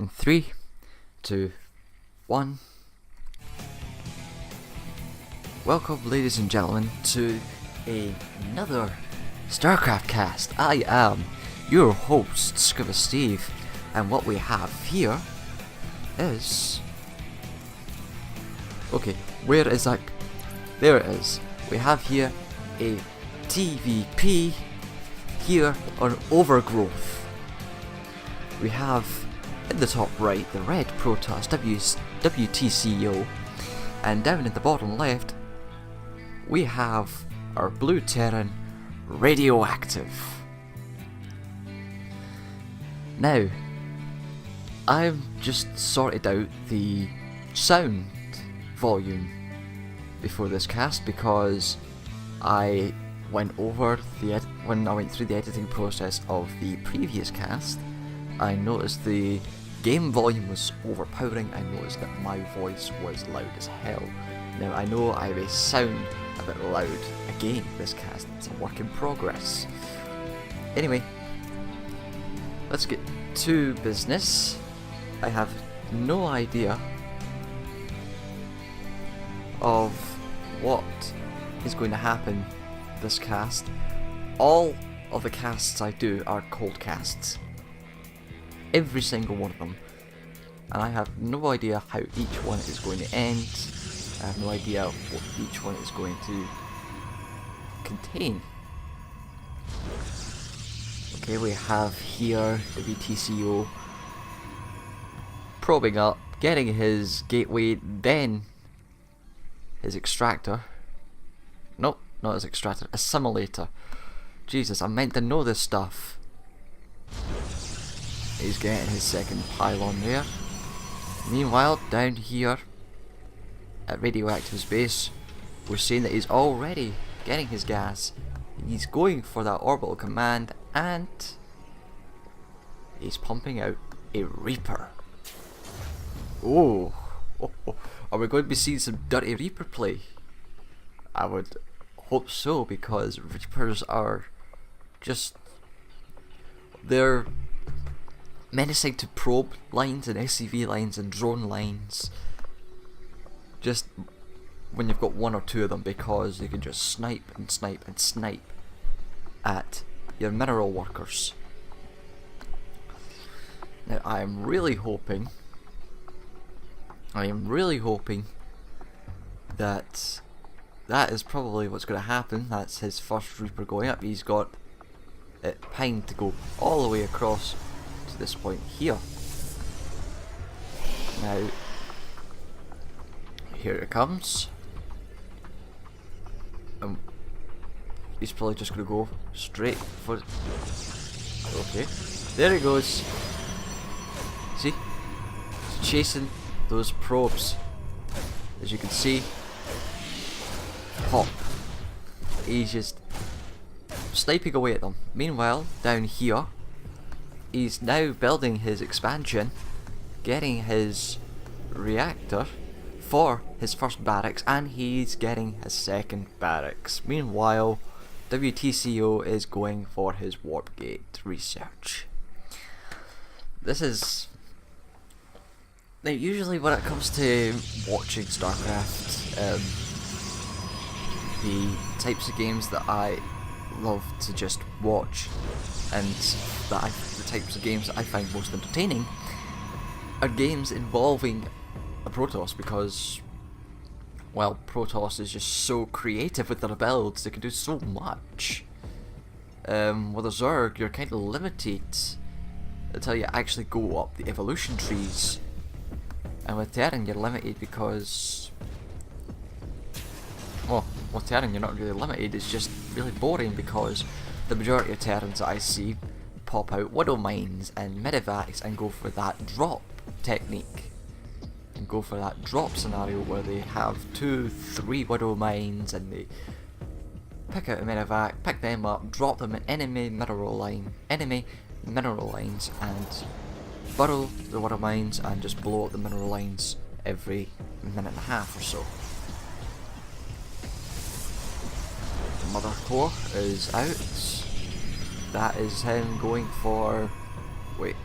In 3, 2, 1. Welcome, ladies and gentlemen, to another StarCraft cast. I am your host, ScubaSteve, and what we have here is... Okay, where is that? There it is. We have here a TVP here on Overgrowth. We have in the top right the red Protoss WTCO, and down in the bottom left we have our blue Terran Radioactive. Now, I've just sorted out the sound volume before this cast because I went over when I went through the editing process of the previous cast. I noticed the game volume was overpowering. I noticed that my voice was loud as hell. Now I know I may sound a bit loud again this cast, it's a work in progress. Anyway, let's get to business. I have no idea of what is going to happen this cast. All of the casts I do are cold casts. Every single one of them. And I have no idea how each one is going to end. I have no idea what each one is going to contain. Okay, we have here the WTCO probing up, getting his gateway, then his extractor. Nope, not his extractor, assimilator. Jesus, I meant to know this stuff. He's getting his second pylon there. Meanwhile, down here at Radioactive's base, we're seeing that he's already getting his gas. He's going for that orbital command, and he's pumping out a Reaper. Oh, are we going to be seeing some dirty Reaper play? I would hope so, because Reapers are just... they're menacing to probe lines and SCV lines and drone lines. Just when you've got one or two of them, because you can just snipe and snipe and snipe at your mineral workers. Now I am really hoping that that is probably what's going to happen. That's his first Reaper going up. He's got it pined to go all the way across to this point here. Now, here it comes. He's probably just going to go straight for it. Okay, there he goes. See? He's chasing those probes. As you can see, pop. He's just sniping away at them. Meanwhile, down here, he's now building his expansion, getting his reactor for his first barracks, and he's getting his second barracks. Meanwhile, WTCO is going for his warp gate research. This is... now, usually when it comes to watching StarCraft, the types of games that I love to just watch, and the types of games that I find most entertaining, are games involving a Protoss, because, well, Protoss is just so creative with their builds. They can do so much. With a Zerg, you're kind of limited until you actually go up the evolution trees, and with Terran you're limited because, well, with Terran you're not really limited. It's just really boring because the majority of Terrans that I see pop out Widow Mines and Medivacs and go for that drop technique. And go for that drop scenario where they have 2-3 Widow Mines and they pick out a Medivac, pick them up, drop them in enemy mineral lines, and burrow the Widow Mines and just blow up the mineral lines every minute and a half or so. The Mother Core is out. That is him going for... wait.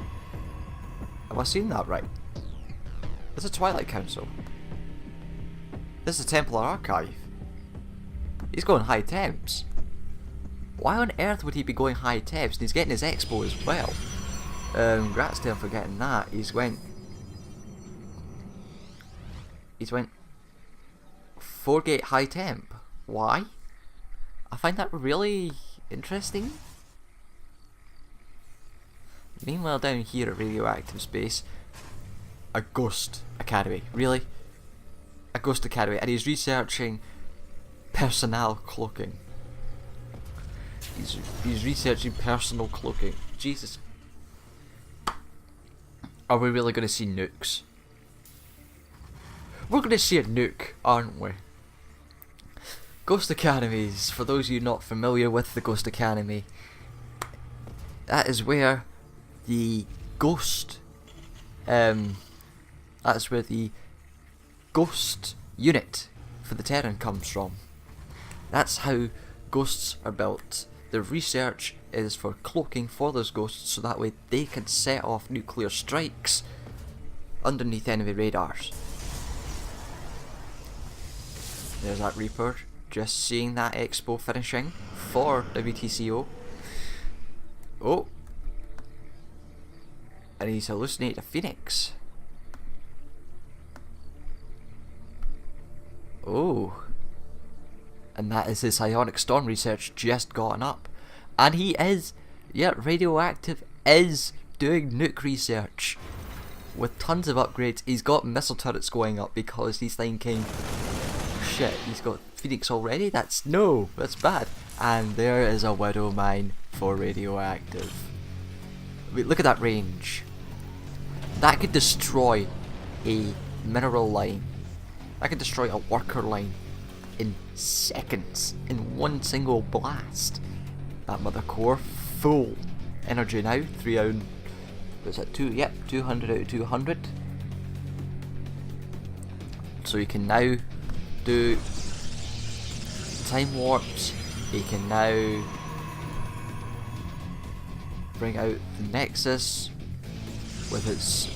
Have I seen that right? This is a Twilight Council. This is a Templar Archive. He's going high temps. Why on earth would he be going high temps? And he's getting his expo as well. Congrats to him for getting that. He's went 4-gate high temp. Why? I find that really interesting. Meanwhile, down here at Radioactive Space, a Ghost Academy. Really? A Ghost Academy. And he's researching personnel cloaking. He's researching personal cloaking. Jesus. Are we really going to see nukes? We're going to see a nuke, aren't we? Ghost Academies. For those of you not familiar with the Ghost Academy, that is where the ghost, that's where the ghost unit for the Terran comes from. That's how ghosts are built. The research is for cloaking for those ghosts, so that way they can set off nuclear strikes underneath enemy radars. There's that Reaper, just seeing that expo finishing for WTCO. Oh, and he's hallucinated a phoenix. Oh, and that is his Ionic Storm research just gotten up. And he is, yeah, Radioactive is doing nuke research with tons of upgrades. He's got missile turrets going up because he's thinking, shit, he's got Phoenix already? That's bad. And there is a Widow Mine for Radioactive. Wait, look at that range. That could destroy a mineral line. That could destroy a worker line in seconds, in one single blast. That mother core, full energy now, 3 out, what's that, 200 out of 200. So you can now do time warps, you can now bring out the Nexus with its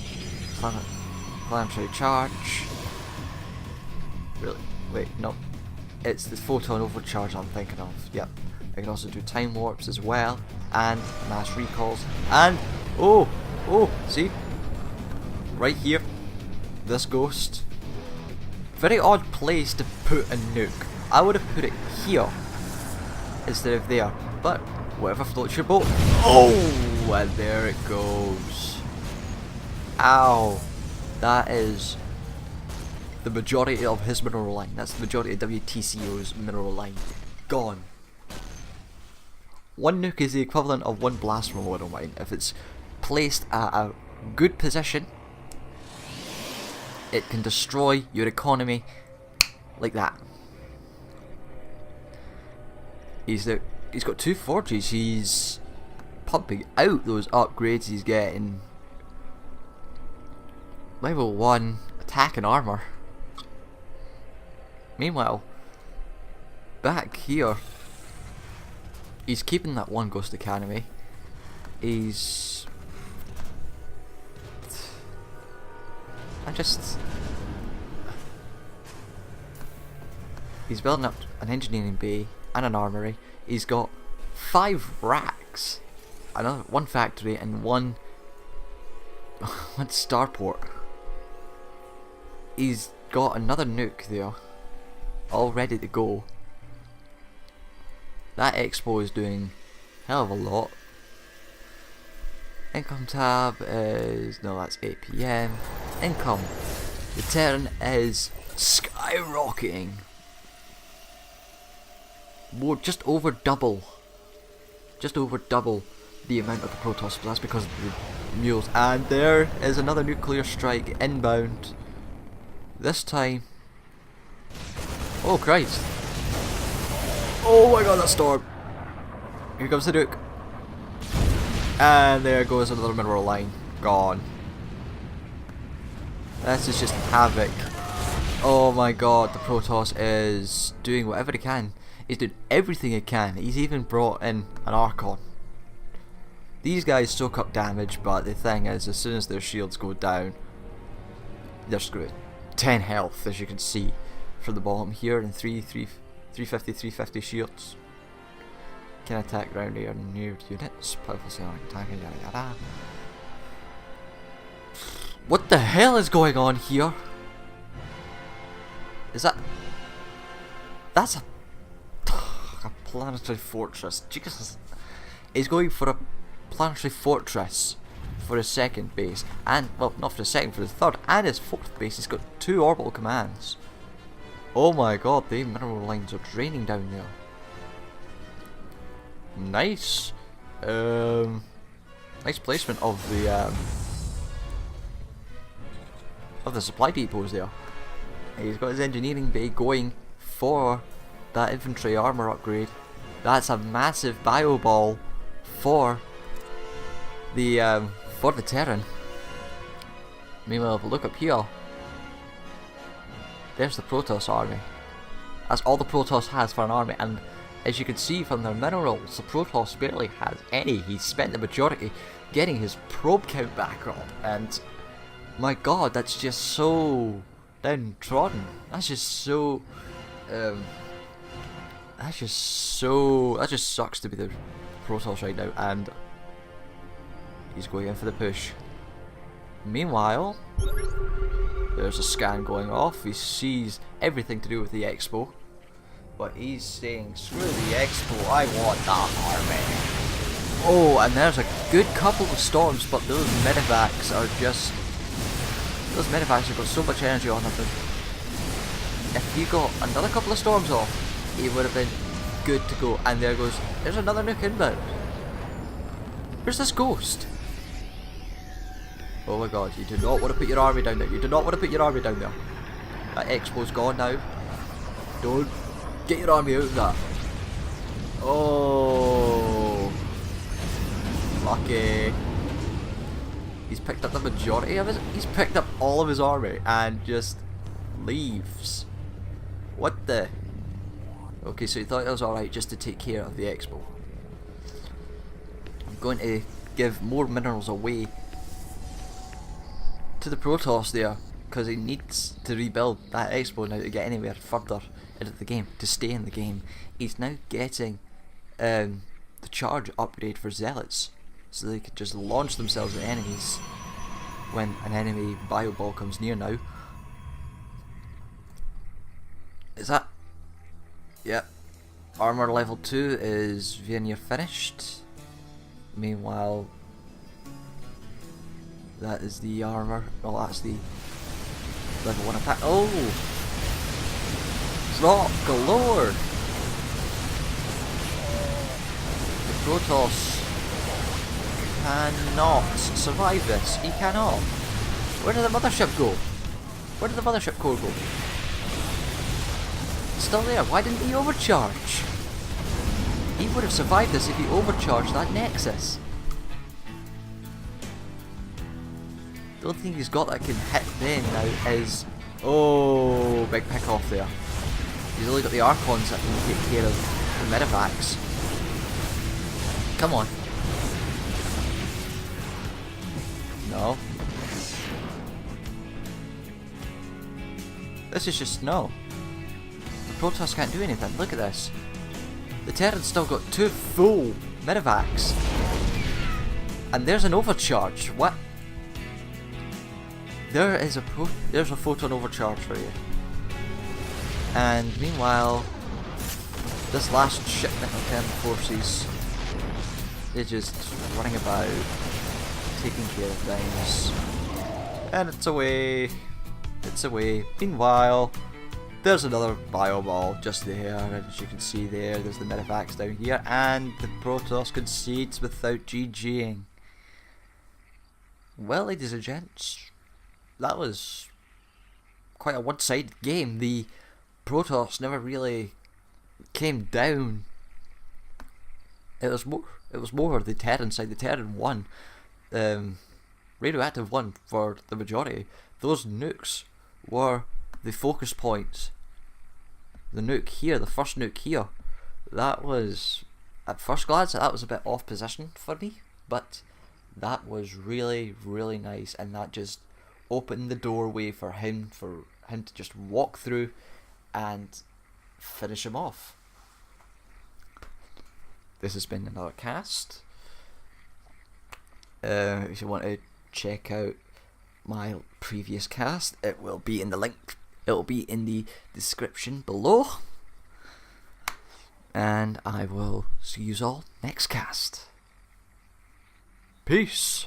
planetary charge. Really? Wait, no. It's the photon overcharge I'm thinking of. Yep. I can also do time warps as well, and mass recalls, and oh, see? Right here, this ghost. Very odd place to put a nuke. I would have put it here instead of there, but whatever floats your boat. Oh, and there it goes. Ow. That is the majority of his mineral line. That's the majority of WTCO's mineral line. Gone. One nuke is the equivalent of one blast from a mineral mine. If it's placed at a good position, it can destroy your economy like that. He's got 2 forges. He's pumping out those upgrades. He's getting level 1 attack and armor. Meanwhile, back here, he's keeping that one Ghost Academy. He's building up an engineering bay and an armory. He's got 5 racks, another 1 factory, and one starport. He's got another nuke there, all ready to go. That expo is doing a hell of a lot. Income tab is, no, that's 8 PM. Income, the Terran is skyrocketing. More, just over double the amount of the Protoss, but that's because of the mules. And there is another nuclear strike inbound. This time, oh Christ! Oh my god, that storm! Here comes the nuke, and there goes another mineral line. Gone. This is just havoc. Oh my god, the Protoss is doing whatever he can. He's doing everything he can. He's even brought in an Archon. These guys soak up damage, but the thing is, as soon as their shields go down, they're screwed. 10 health, as you can see from the bottom here, and 350 shields. Can attack round here near units. Attacking, yada yada. What the hell is going on here? Is that... That's a planetary fortress. Jesus. He's going for a planetary fortress for his second base. And, well, not for his second, for his third and his fourth base. He's got 2 orbital commands. Oh my god, the mineral lines are draining down there. Nice. Nice placement of the supply depots there. He's got his engineering bay going for that infantry armor upgrade. That's a massive bio ball for the Terran. Meanwhile, if we look up here, there's the Protoss army. That's all the Protoss has for an army, and as you can see from their minerals, the Protoss barely has any. He spent the majority getting his probe count back up, and my god, that's just so downtrodden. That's just so that just sucks to be the Protoss right now, and he's going in for the push. Meanwhile, there's a scan going off. He sees everything to do with the Expo, but he's saying, screw the Expo, I want that army. Oh, and there's a good couple of storms, but those medevacs are just... Those medevacs have got so much energy on them. If he got another couple of storms off, he would have been good to go. And there goes, there's another nuke inbound. Where's this ghost? Oh my god, you do not want to put your army down there. You do not want to put your army down there. That Expo's gone now. Don't get your army out of that. Oh, lucky. He's picked up the majority of it. He's picked up all of his army and just leaves. What the? Okay, so he thought it was alright just to take care of the Expo. I'm going to give more minerals away to the Protoss there, because he needs to rebuild that Expo now to get anywhere further into the game, to stay in the game. He's now getting the charge upgrade for Zealots, so they could just launch themselves at enemies when an enemy bio ball comes near now. Is that... Yep. Armor level 2 is very near finished. Meanwhile, that is the armor. Well, that's the level 1 attack. Oh! Drop galore! The Protoss cannot survive this. He cannot. Where did the mothership go? Where did the mothership core go? It's still there. Why didn't he overcharge? He would have survived this if he overcharged that Nexus. The only thing he's got that can hit them now is... Oh, big pick off there. He's only got the Archons that can take care of the medevacs. Come on. No. This is just no. The Protoss can't do anything. Look at this. The Terran's still got 2 full medevacs. And there's an overcharge. What? There's a photon overcharge for you. And meanwhile, this last shipment of Terran forces is just running about, taking care of things. And it's away. It's away. Meanwhile, there's another bio ball just there, and as you can see there's the medevacs down here, and the Protoss concedes without GGing. Well, ladies and gents, that was quite a one-sided game. The Protoss never really came down. It was more the Terran side. The Terran won. Radioactive won for the majority. Those nukes were the focus points. The nuke here, the first nuke here, that was, at first glance, that was a bit off position for me. but that was really, really nice, and that just opened the doorway for him to just walk through and finish him off. This has been another cast. If you want to check out my previous cast, it will be in the link. It will be in the description below. And I will see you all next cast. Peace.